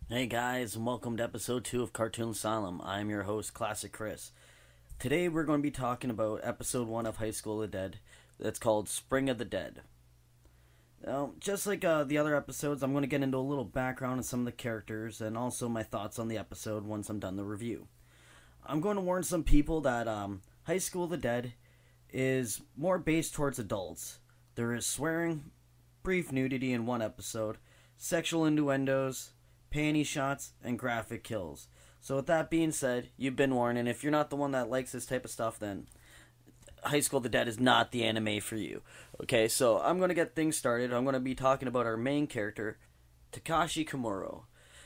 Hey guys, and welcome to episode 2 of Cartoon Asylum. I'm your host, Classic Chris. Today we're going to be talking about episode 1 of Highschool of the Dead that's called Spring of the Dead. Now, just like the other episodes, I'm going to get into a little background on some of the characters and also my thoughts on the episode once I'm done the review. I'm going to warn some people that Highschool of the Dead is more based towards adults. There is swearing, brief nudity in one episode, sexual innuendos, panty shots, and graphic kills. So with that being said, you've been warned, and if you're not the one that likes this type of stuff, then High School of the Dead is not the anime for you. Okay, so I'm going to get things started. I'm going to be talking about our main character, Takashi Komuro.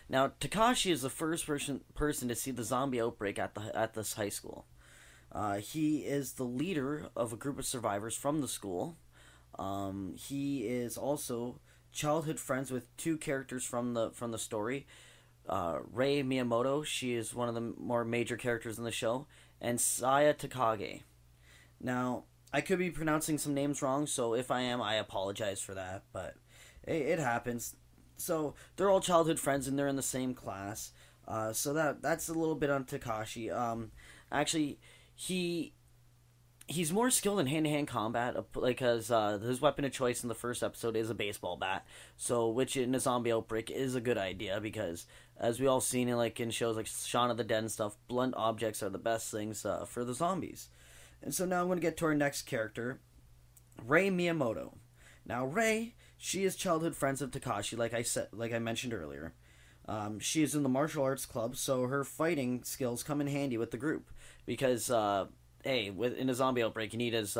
Now, Takashi is the first person to see the zombie outbreak at this high school. He is the leader of a group of survivors from the school. He is also childhood friends with two characters from the story. Rei Miyamoto, she is one of the more major characters in the show, and Saya Takage. Now, I could be pronouncing some names wrong, so if I am, I apologize for that, but it happens. So, they're all childhood friends and they're in the same class. So that's a little bit on Takashi. Actually, he's more skilled in hand-to-hand combat, because his weapon of choice in the first episode is a baseball bat. So, which in a zombie outbreak is a good idea because, as we all seen in shows like Shaun of the Dead and stuff, blunt objects are the best things for the zombies. And so now I'm going to get to our next character, Rei Miyamoto. Now, Rei, she is childhood friends of Takashi, like I mentioned earlier. She is in the martial arts club, so her fighting skills come in handy with the group because. In a zombie outbreak, you need as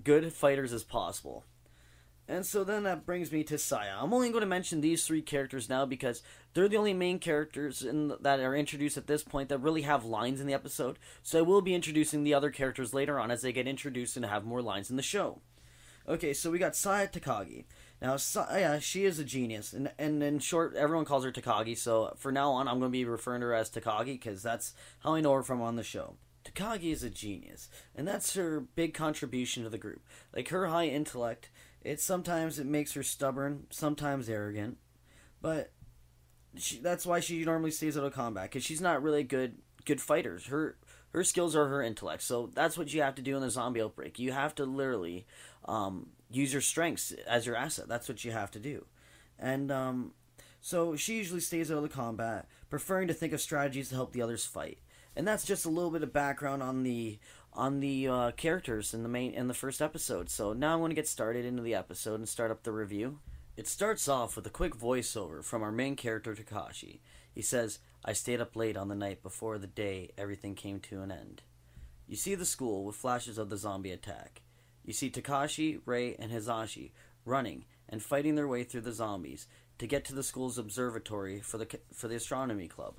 good fighters as possible. And so then that brings me to Saya. I'm only going to mention these three characters now because they're the only main characters that are introduced at this point that really have lines in the episode. So I will be introducing the other characters later on as they get introduced and have more lines in the show. Okay, so we got Saya Takagi. Now, Saya, she is a genius, and in short, everyone calls her Takagi, so for now on, I'm going to be referring to her as Takagi, because that's how I know her from on the show. Takagi is a genius, and that's her big contribution to the group. Like, her high intellect, sometimes it makes her stubborn, sometimes arrogant, but that's why she normally stays out of combat, because she's not really good fighters. Her skills are her intellect, so that's what you have to do in the zombie outbreak. You have to literally use your strengths as your asset. That's what you have to do. And so she usually stays out of the combat, preferring to think of strategies to help the others fight. And that's just a little bit of background on the characters in the first episode. So now I'm going to get started into the episode and start up the review. It starts off with a quick voiceover from our main character, Takashi. He says, "I stayed up late on the night before the day everything came to an end." You see the school with flashes of the zombie attack. You see Takashi, Rei, and Hisashi running and fighting their way through the zombies to get to the school's observatory for the astronomy club.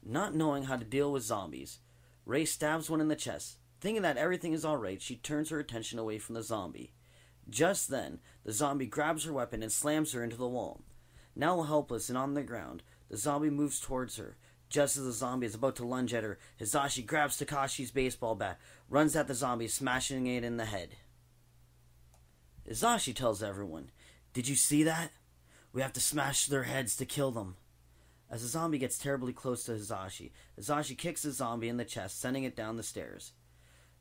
Not knowing how to deal with zombies, Rei stabs one in the chest. Thinking that everything is alright, she turns her attention away from the zombie. Just then, the zombie grabs her weapon and slams her into the wall. Now helpless and on the ground, the zombie moves towards her. Just as the zombie is about to lunge at her, Hisashi grabs Takashi's baseball bat, runs at the zombie, smashing it in the head. Hisashi tells everyone, "Did you see that? We have to smash their heads to kill them." As the zombie gets terribly close to Hisashi kicks the zombie in the chest, sending it down the stairs.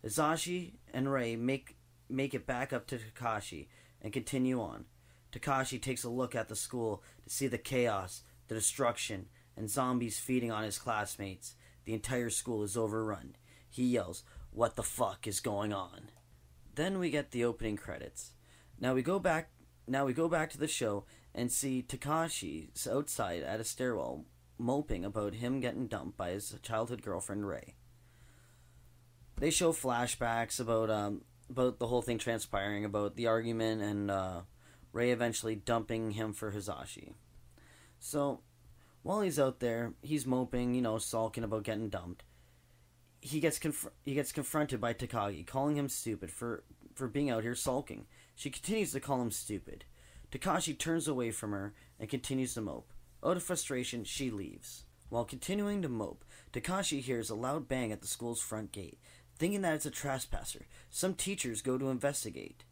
Hisashi and Rei make it back up to Takashi and continue on. Takashi takes a look at the school to see the chaos, the destruction, and zombies feeding on his classmates. The entire school is overrun. He yells, "What the fuck is going on?" Then we get the opening credits. Now we go back to the show and see Takashi outside at a stairwell moping about him getting dumped by his childhood girlfriend Rei. They show flashbacks about the whole thing transpiring, about the argument and Rei eventually dumping him for Hisashi. So while he's out there, he's moping, sulking about getting dumped. He gets confronted by Takagi, calling him stupid for being out here sulking. She continues to call him stupid. Takashi turns away from her and continues to mope. Out of frustration, she leaves. While continuing to mope, Takashi hears a loud bang at the school's front gate. Thinking that it's a trespasser, some teachers go to investigate.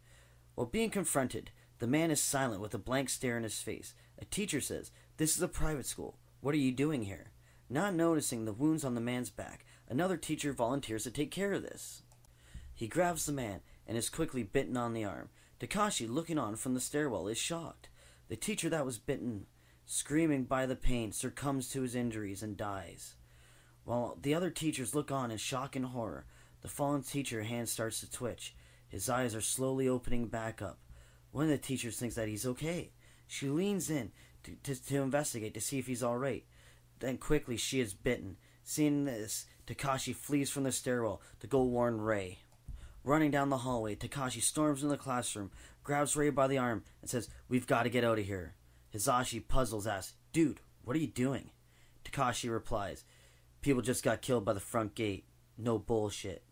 While being confronted, The man is silent with a blank stare in his face. A teacher says, "This is a private school. What are you doing here?" Not noticing the wounds on the man's back, another teacher volunteers to take care of this. He grabs the man and is quickly bitten on the arm. Takashi, looking on from the stairwell, is shocked. The teacher that was bitten, screaming by the pain, succumbs to his injuries and dies. While the other teachers look on in shock and horror, the fallen teacher's hand starts to twitch. His eyes are slowly opening back up. One of the teachers thinks that he's okay. She leans in to investigate to see if he's alright. Then quickly she is bitten. Seeing this, Takashi flees from the stairwell to go warn Rei. Running down the hallway, Takashi storms into the classroom, grabs Rei by the arm, and says, "We've got to get out of here." Hisashi, puzzled, asks, "Dude, what are you doing?" Takashi replies, "People just got killed by the front gate. No bullshit."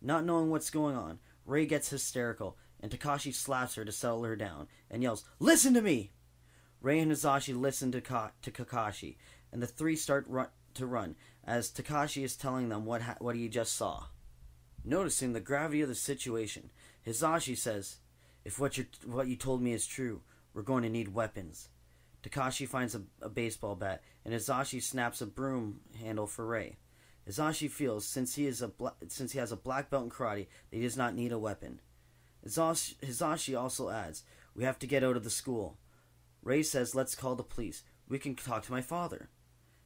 Not knowing what's going on, Rei gets hysterical, and Takashi slaps her to settle her down, and yells, "Listen to me!" Rei and Hisashi listen to Kakashi, and the three start to run, as Takashi is telling them what he just saw. Noticing the gravity of the situation, Hisashi says, "If what you told me is true, we're going to need weapons." Takashi finds a baseball bat, and Hisashi snaps a broom handle for Rei. Hisashi feels, since he has a black belt in karate, that he does not need a weapon. Hisashi also adds, "We have to get out of the school." Rei says, "Let's call the police. We can talk to my father."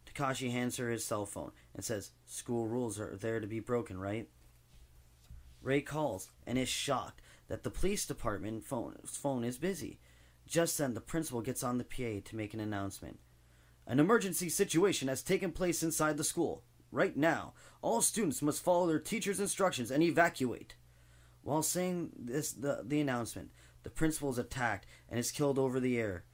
Takashi hands her his cell phone and says, "School rules are there to be broken, right?" Rei calls and is shocked that the police department phone is busy. Just then, the principal gets on the PA to make an announcement. "An emergency situation has taken place inside the school. Right now, all students must follow their teacher's instructions and evacuate." While saying the announcement, the principal is attacked and is killed over the air.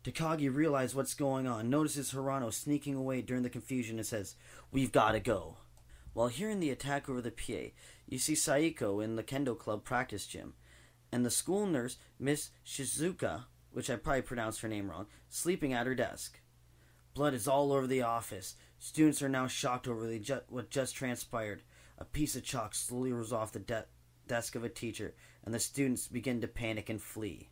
Takagi realizes what's going on, notices Hirano sneaking away during the confusion, and says, "We've got to go." While hearing the attack over the PA, you see Saiko in the Kendo Club practice gym, and the school nurse, Miss Shizuka, which I probably pronounced her name wrong, sleeping at her desk. Blood is all over the office. Students are now shocked over what just transpired. A piece of chalk slowly rolls off the desk of a teacher, and the students begin to panic and flee.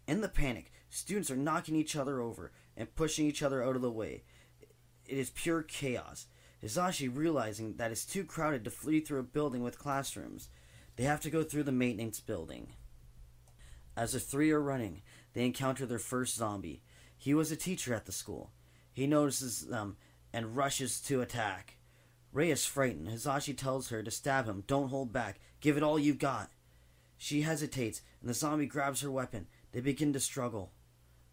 In the panic, students are knocking each other over and pushing each other out of the way. It is pure chaos. Hisashi, realizing that it's too crowded to flee through a building with classrooms, they have to go through the maintenance building. As the three are running, they encounter their first zombie. He was a teacher at the school. He notices them and rushes to attack. Rei is frightened. Hisashi tells her to stab him. "Don't hold back. Give it all you've got." She hesitates, and the zombie grabs her weapon. They begin to struggle.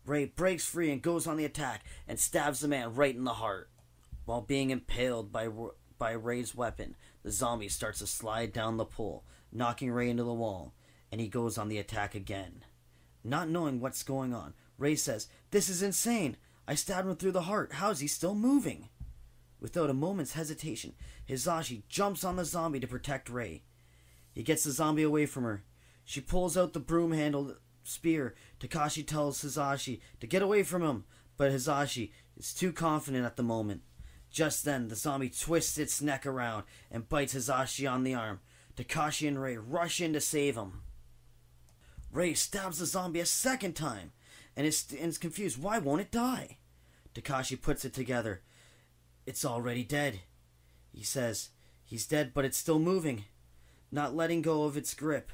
Rei breaks free and goes on the attack and stabs the man right in the heart. While being impaled by Rei's weapon, the zombie starts to slide down the pole, knocking Rei into the wall, and he goes on the attack again. Not knowing what's going on, Rei says, "This is insane. I stabbed him through the heart. How is he still moving?" Without a moment's hesitation, Hisashi jumps on the zombie to protect Rei. He gets the zombie away from her. She pulls out the broom-handled spear. Takashi tells Hisashi to get away from him, but Hisashi is too confident at the moment. Just then, the zombie twists its neck around and bites Hisashi on the arm. Takashi and Rei rush in to save him. Rei stabs the zombie a second time and is confused. Why won't it die? Takashi puts it together. "It's already dead," he says. "He's dead, but it's still moving." Not letting go of its grip,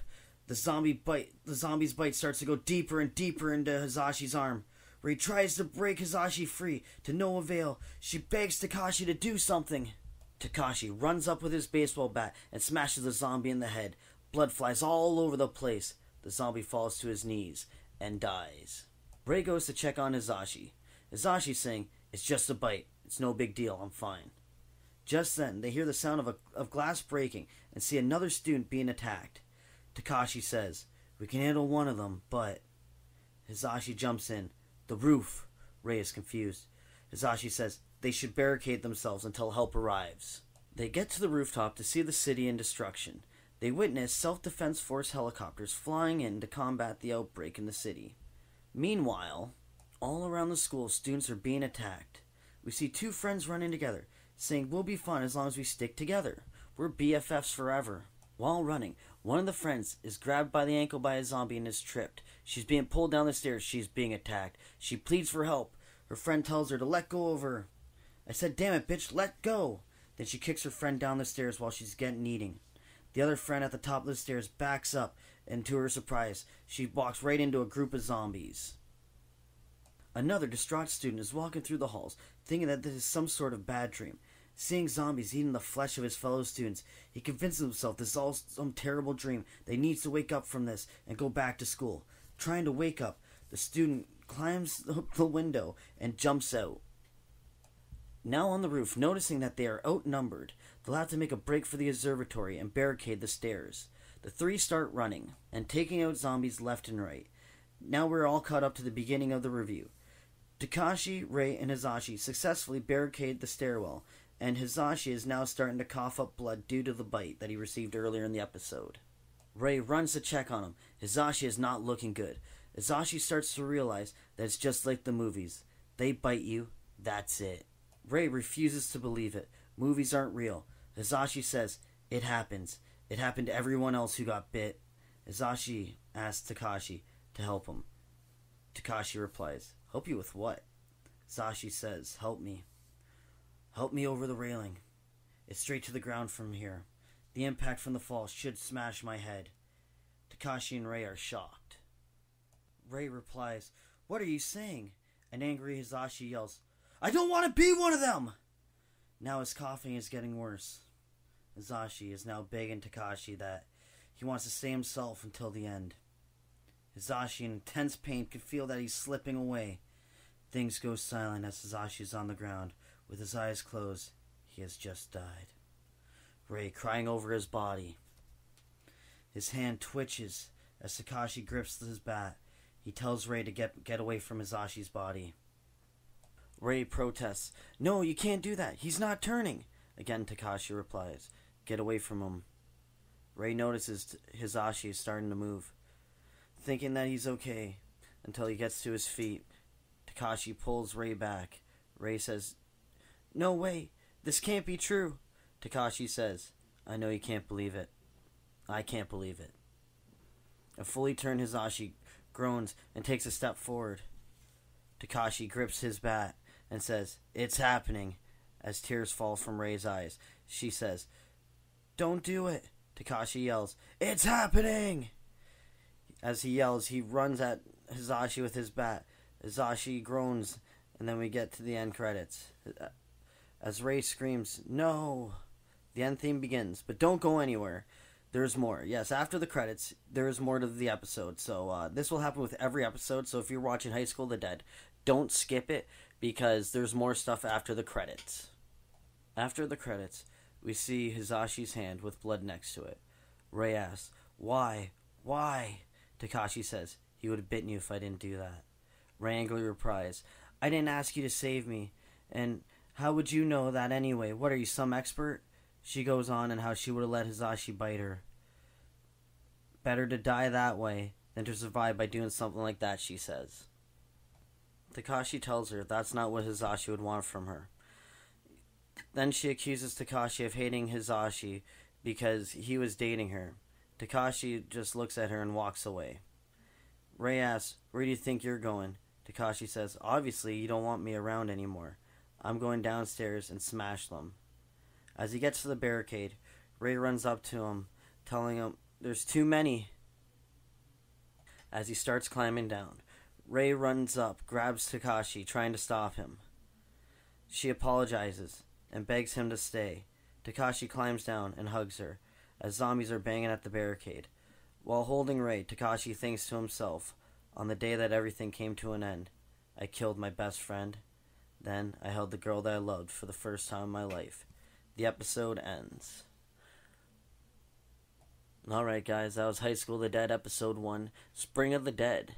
the zombie's bite starts to go deeper and deeper into Hisashi's arm. Rei tries to break Hisashi free, to no avail. She begs Takashi to do something. Takashi runs up with his baseball bat and smashes the zombie in the head. Blood flies all over the place. The zombie falls to his knees and dies. Rei goes to check on Hisashi. Hisashi saying, "It's just a bite. It's no big deal. I'm fine." Just then, they hear the sound of glass breaking and see another student being attacked. Takashi says, "We can handle one of them, but..." Hisashi jumps in. "The roof." Rei is confused. Hisashi says they should barricade themselves until help arrives. They get to the rooftop to see the city in destruction. They witness self-defense force helicopters flying in to combat the outbreak in the city. Meanwhile, all around the school, students are being attacked. We see two friends running together, saying we'll be fine as long as we stick together. We're BFFs forever. While running, one of the friends is grabbed by the ankle by a zombie and is tripped. She's being pulled down the stairs. She's being attacked. She pleads for help. Her friend tells her to let go of her. I said, damn it, bitch, let go. Then she kicks her friend down the stairs while she's getting eating. The other friend at the top of the stairs backs up, and to her surprise, she walks right into a group of zombies. Another distraught student is walking through the halls, thinking that this is some sort of bad dream. Seeing zombies eating the flesh of his fellow students, he convinces himself this is all some terrible dream, that he needs to wake up from this and go back to school. Trying to wake up, the student climbs the window and jumps out. Now on the roof, noticing that they are outnumbered, they'll have to make a break for the observatory and barricade the stairs. The three start running and taking out zombies left and right. Now we're all caught up to the beginning of the review. Takashi, Rei, and Hisashi successfully barricade the stairwell, and Hisashi is now starting to cough up blood due to the bite that he received earlier in the episode. Rei runs to check on him. Hisashi is not looking good. Hisashi starts to realize that it's just like the movies. They bite you, that's it. Rei refuses to believe it. Movies aren't real. Hisashi says, it happens. It happened to everyone else who got bit. Hisashi asks Takashi to help him. Takashi replies, help you with what? Hisashi says, help me. Help me over the railing. It's straight to the ground from here. The impact from the fall should smash my head. Takashi and Rei are shocked. Rei replies, what are you saying? An angry Hisashi yells, I don't want to be one of them! Now his coughing is getting worse. Hisashi is now begging Takashi that he wants to stay himself until the end. Hisashi, in intense pain, can feel that he's slipping away. Things go silent as Hisashi is on the ground. With his eyes closed, he has just died. Rei crying over his body. His hand twitches as Takashi grips his bat. He tells Rei to get away from Hisashi's body. Rei protests, no, you can't do that. He's not turning. Again, Takashi replies, get away from him. Rei notices Hisashi is starting to move, thinking that he's okay, until he gets to his feet. Takashi pulls Rei back. Rei says, no way, this can't be true. Takashi says, I know you can't believe it. I can't believe it. A fully turned Hisashi groans and takes a step forward. Takashi grips his bat and says, it's happening. As tears fall from Rei's eyes, she says, don't do it. Takashi yells, it's happening! As he yells, he runs at Hisashi with his bat. Hisashi groans, and then we get to the end credits. As Rei screams, no! The end theme begins, but don't go anywhere. There's more. Yes, after the credits, there is more to the episode. So this will happen with every episode, so if you're watching Highschool of the Dead, don't skip it, because there's more stuff after the credits. After the credits, we see Hisashi's hand with blood next to it. Rei asks, why? Why? Takashi says, he would have bitten you if I didn't do that. Rei angrily replies, I didn't ask you to save me, and how would you know that anyway? What, are you some expert? She goes on and how she would have let Hisashi bite her. Better to die that way than to survive by doing something like that, she says. Takashi tells her that's not what Hisashi would want from her. Then she accuses Takashi of hating Hisashi because he was dating her. Takashi just looks at her and walks away. Rei asks, where do you think you're going? Takashi says, obviously you don't want me around anymore. I'm going downstairs and smash them. As he gets to the barricade, Rei runs up to him, telling him, there's too many. As he starts climbing down, Rei runs up, grabs Takashi, trying to stop him. She apologizes and begs him to stay. Takashi climbs down and hugs her, as zombies are banging at the barricade. While holding Rei, Takashi thinks to himself, on the day that everything came to an end, I killed my best friend. Then I held the girl that I loved for the first time in my life. The episode ends. Alright guys, that was Highschool of the Dead episode 1, Spring of the Dead.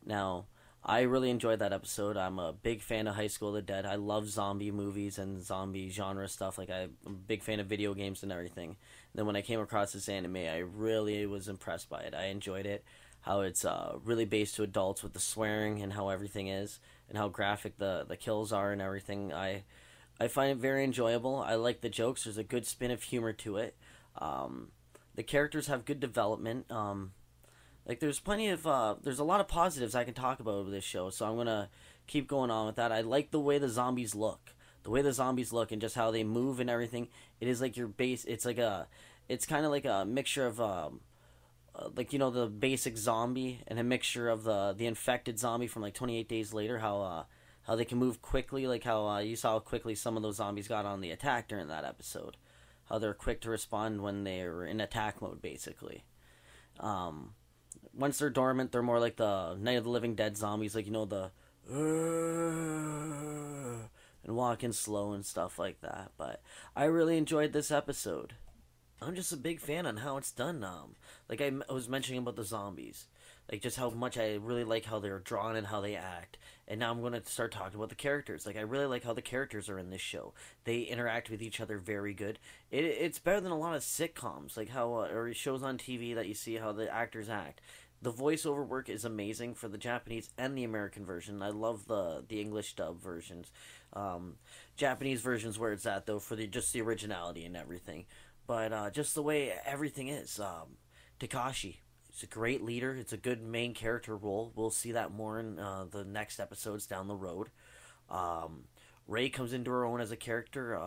Now, I really enjoyed that episode. I'm a big fan of Highschool of the Dead. I love zombie movies and zombie genre stuff. Like, I'm a big fan of video games and everything. And then when I came across this anime, I really was impressed by it. I enjoyed it. How it's really based to adults with the swearing and how everything is. And how graphic the kills are and everything. I find it very enjoyable. I like the jokes. There's a good spin of humor to it. The characters have good development. Like there's plenty of there's a lot of positives I can talk about with this show, so I'm gonna keep going on with that. I like the way the zombies look, and just how they move and everything. It is like your base. It's kind of like a mixture of like the basic zombie and a mixture of the infected zombie from like 28 Days Later. How they can move quickly, like how you saw how quickly some of those zombies got on the attack during that episode. How they're quick to respond when they're in attack mode, basically. Um, Once they're dormant, they're more like the Night of the Living Dead zombies, like the and walking slow and stuff like that. But I really enjoyed this episode. I'm just a big fan on how it's done. Like I was mentioning about the zombies, like just how much I really like how they're drawn and how they act. And now I'm going to start talking about the characters. Like I really like how the characters are in this show. They interact with each other very good. It's better than a lot of sitcoms, like how or shows on TV that you see how the actors act. The voiceover work is amazing for the Japanese and the American version. I love the English dub versions. Japanese versions where it's at though for just the originality and everything. But just the way everything is. Takashi, it's a great leader. It's a good main character role. We'll see that more in the next episodes down the road. Ray comes into her own as a character.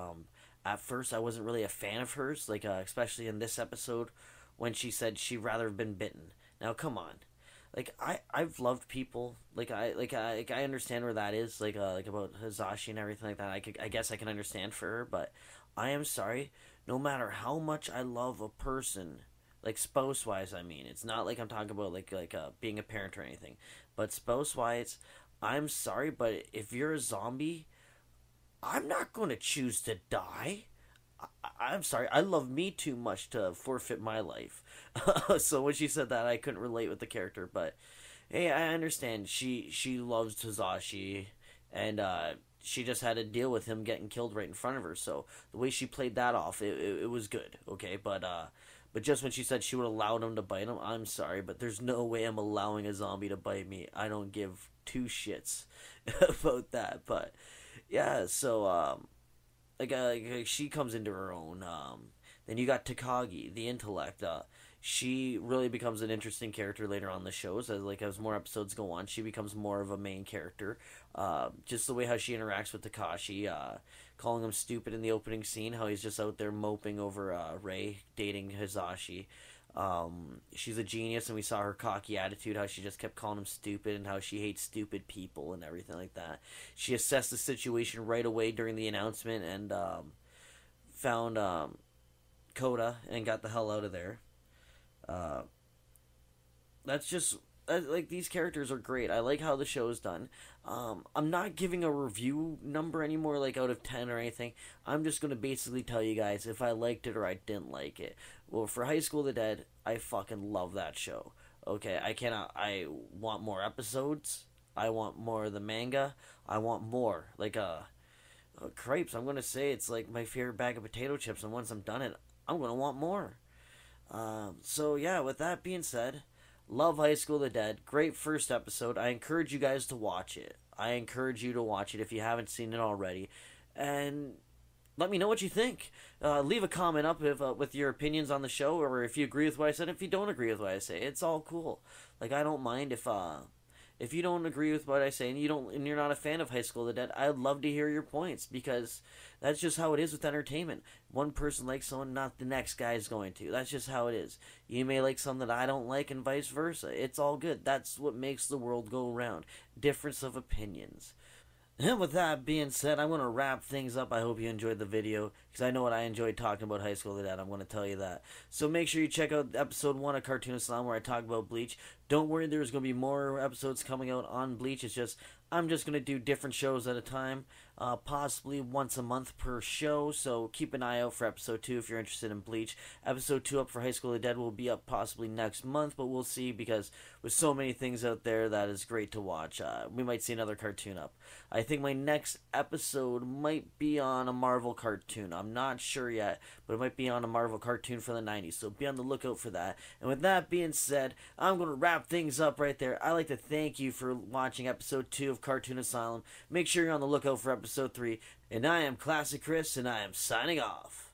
At first, I wasn't really a fan of hers, like especially in this episode when she said she'd rather have been bitten. Now, come on, like I've loved people. I understand where that is, like about Hizashi and everything like that. I guess I can understand for her, but I am sorry. No matter how much I love a person, like spouse wise, I mean, it's not like I'm talking about being a parent or anything, but spouse wise, I'm sorry, but if you're a zombie, I'm not going to choose to die. I'm sorry, I love me too much to forfeit my life. So when she said that, I couldn't relate with the character, but hey, I understand. She loves Tazashi, and she just had to deal with him getting killed right in front of her. So the way she played that off, it was good. Okay, but just when she said she would allow him to bite him, I'm sorry, but there's no way I'm allowing a zombie to bite me. I don't give two shits about that. But yeah, so she comes into her own. Then you got Takagi, the intellect. She really becomes an interesting character later on the shows. As more episodes go on, she becomes more of a main character. Just the way how she interacts with Takashi, calling him stupid in the opening scene, how he's just out there moping over Ray dating Hizashi. She's a genius, and we saw her cocky attitude, how she just kept calling him stupid, and how she hates stupid people and everything like that. She assessed the situation right away during the announcement and found Coda and got the hell out of there. Uh, that's just like these characters are great. I like how the show is done. I'm not giving a review number anymore, like out of 10 or anything. I'm just gonna basically tell you guys if I liked it or I didn't like it. Well, for High School of the Dead, I fucking love that show. Okay, I want more episodes. I want more of the manga. I want more. Crepes. I'm gonna say it's like my favorite bag of potato chips, and once I'm done it, I'm gonna want more. So yeah, with that being said, love High School of the Dead. Great first episode. I encourage you guys to watch it. I encourage you to watch it if you haven't seen it already. And let me know what you think. Leave a comment up with your opinions on the show, or if you agree with what I said. If you don't agree with what I say, it's all cool. Like I don't mind if you don't agree with what I say and you're not a fan of High School of the Dead. I'd love to hear your points because that's just how it is with entertainment. One person likes someone, not the next guy is going to. That's just how it is. You may like something that I don't like and vice versa. It's all good. That's what makes the world go round. Difference of opinions. And with that being said, I'm going to wrap things up. I hope you enjoyed the video, because I know what I enjoyed talking about High School of the Dead. I'm going to tell you that. So make sure you check out episode 1 of Cartoon Asylum, where I talk about Bleach. Don't worry, there's going to be more episodes coming out on Bleach. It's just, I'm just going to do different shows at a time, possibly once a month per show. So keep an eye out for episode 2 if you're interested in Bleach. Episode 2 up for High School of the Dead will be up possibly next month, but we'll see, because with so many things out there, that is great to watch. We might see another cartoon up. I think my next episode might be on a Marvel cartoon. I'm not sure yet, but it might be on a Marvel cartoon for the 90s, so be on the lookout for that. And with that being said, I'm going to wrap things up right there. I'd like to thank you for watching episode 2 of Cartoon Asylum. Make sure you're on the lookout for episode 3. And I am Classic Chris, and I am signing off.